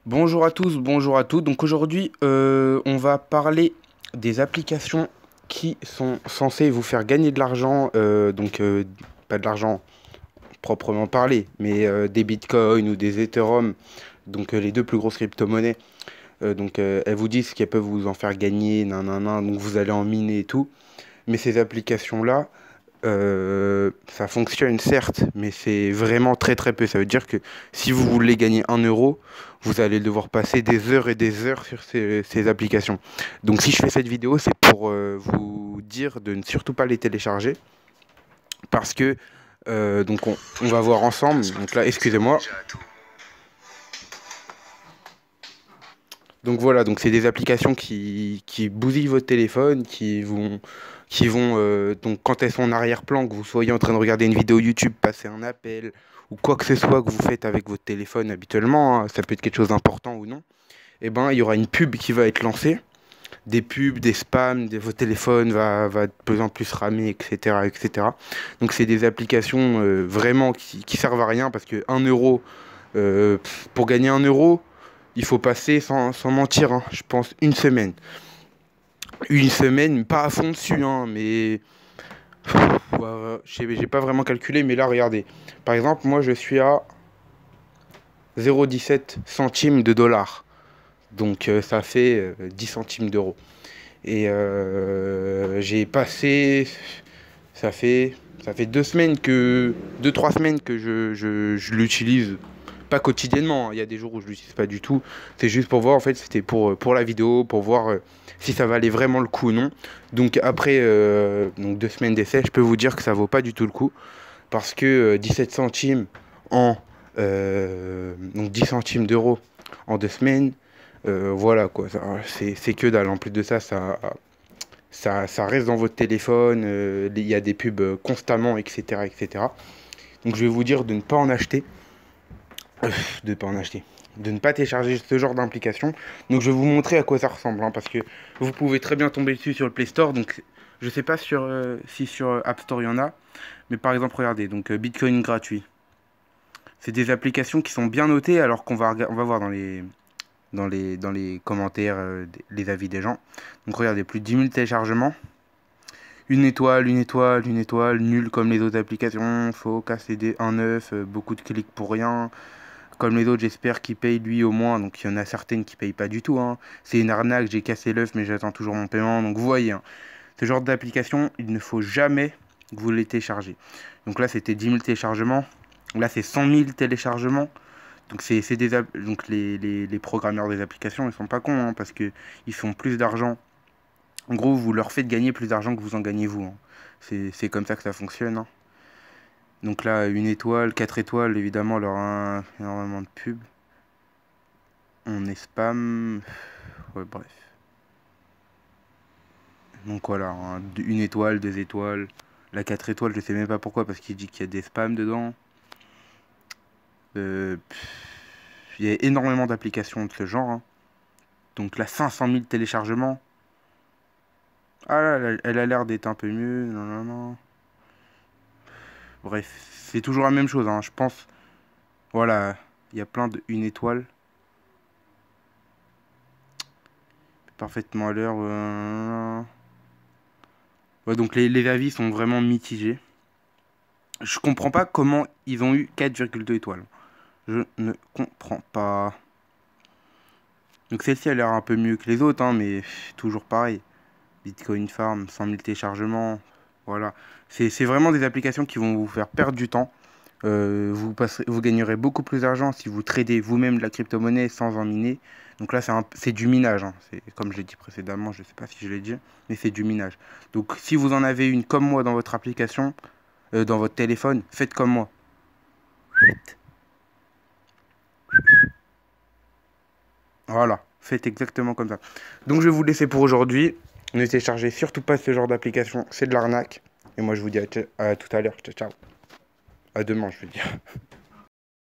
Bonjour à tous, bonjour à toutes. Donc aujourd'hui, on va parler des applications qui sont censées vous faire gagner de l'argent. Pas de l'argent proprement parlé, mais des bitcoins ou des Ethereum, les deux plus grosses crypto-monnaies. Elles vous disent qu'elles peuvent vous en faire gagner, nanana, donc vous allez en miner et tout. Mais ces applications-là, ça fonctionne certes, mais c'est vraiment très très peu. Ça veut dire que si vous voulez gagner 1 euro, vous allez devoir passer des heures et des heures sur ces applications. Donc si je fais cette vidéo, c'est pour vous dire de ne surtout pas les télécharger, parce que on va voir ensemble. Donc là, excusez-moi. Donc voilà, donc c'est des applications qui bousillent votre téléphone, donc quand elles sont en arrière-plan, que vous soyez en train de regarder une vidéo YouTube, passer un appel, ou quoi que ce soit que vous faites avec votre téléphone habituellement, hein, ça peut être quelque chose d'important ou non, et ben il y aura une pub qui va être lancée, des pubs, des spams, votre téléphone va de plus en plus ramer, etc., etc. Donc c'est des applications vraiment qui servent à rien, parce que 1 euro, pour gagner 1 euro, il faut passer, sans mentir, hein, je pense, une semaine. Une semaine, pas à fond dessus, hein, mais j'ai pas vraiment calculé, mais là, regardez. Par exemple, moi, je suis à 0,17 centimes de dollars. Donc, ça fait 10 centimes d'euros. Et j'ai passé. Ça fait, ça fait 2 semaines que. 2, 3 semaines que je l'utilise. Pas quotidiennement, hein. Il y a des jours où je l'utilise pas du tout. C'est juste pour voir, en fait, c'était pour la vidéo, pour voir si ça valait vraiment le coup ou non. Donc après 2 semaines d'essai, je peux vous dire que ça vaut pas du tout le coup. Parce que 17 centimes donc 10 centimes d'euros en 2 semaines, voilà quoi, c'est que dalle. En plus de ça, ça reste dans votre téléphone, il y a des pubs constamment, etc., etc. Donc je vais vous dire de ne pas en acheter. De ne pas en acheter. De ne pas télécharger ce genre d'application. Donc je vais vous montrer à quoi ça ressemble, hein, parce que vous pouvez très bien tomber dessus sur le Play Store. Donc je sais pas si sur App Store il y en a, mais par exemple regardez, donc Bitcoin gratuit. C'est des applications qui sont bien notées, alors on va voir dans les commentaires, les avis des gens. Donc regardez, plus de 10 000 téléchargements. Une étoile, une étoile, une étoile, nul comme les autres applications, faut casser des 1,9, beaucoup de clics pour rien. Comme les autres, j'espère qu'il paye lui au moins. Donc il y en a certaines qui payent pas du tout, hein. C'est une arnaque, j'ai cassé l'œuf mais j'attends toujours mon paiement. Donc vous voyez, hein, ce genre d'application, il ne faut jamais que vous les téléchargez. Donc là c'était 10 000 téléchargements. Là c'est 100 000 téléchargements. Donc donc les programmeurs des applications, ils sont pas cons, hein, parce que ils font plus d'argent. En gros, vous leur faites gagner plus d'argent que vous en gagnez vous, hein. C'est comme ça que ça fonctionne, hein. Donc là, une étoile, 4 étoiles, évidemment, leur énormément de pubs. On est spam. Ouais, bref. Donc voilà, hein, une étoile, 2 étoiles. La 4 étoiles, je sais même pas pourquoi, parce qu'il dit qu'il y a des spams dedans. Il y a énormément d'applications de ce genre, hein. Donc là, 500 000 téléchargements. Ah là, elle a l'air d'être un peu mieux. Non, non, non. Bref, c'est toujours la même chose, hein, je pense. Voilà, il y a plein de une étoile. Parfaitement à l'heure. Ouais, donc les avis sont vraiment mitigés. Je comprends pas comment ils ont eu 4,2 étoiles. Je ne comprends pas. Donc celle-ci a l'air un peu mieux que les autres, hein, mais toujours pareil. Bitcoin Farm, 100 000 téléchargements. Voilà. C'est vraiment des applications qui vont vous faire perdre du temps. Vous gagnerez beaucoup plus d'argent si vous tradez vous-même de la crypto-monnaie sans en miner. Donc là, c'est du minage, hein. Comme je l'ai dit précédemment, je ne sais pas si je l'ai dit, mais c'est du minage. Donc si vous en avez une comme moi dans votre application, dans votre téléphone, faites comme moi. Voilà, faites exactement comme ça. Donc je vais vous laisser pour aujourd'hui. Ne téléchargez surtout pas ce genre d'application, c'est de l'arnaque. Et moi je vous dis à tout à l'heure. Ciao, ciao. À demain, je veux dire.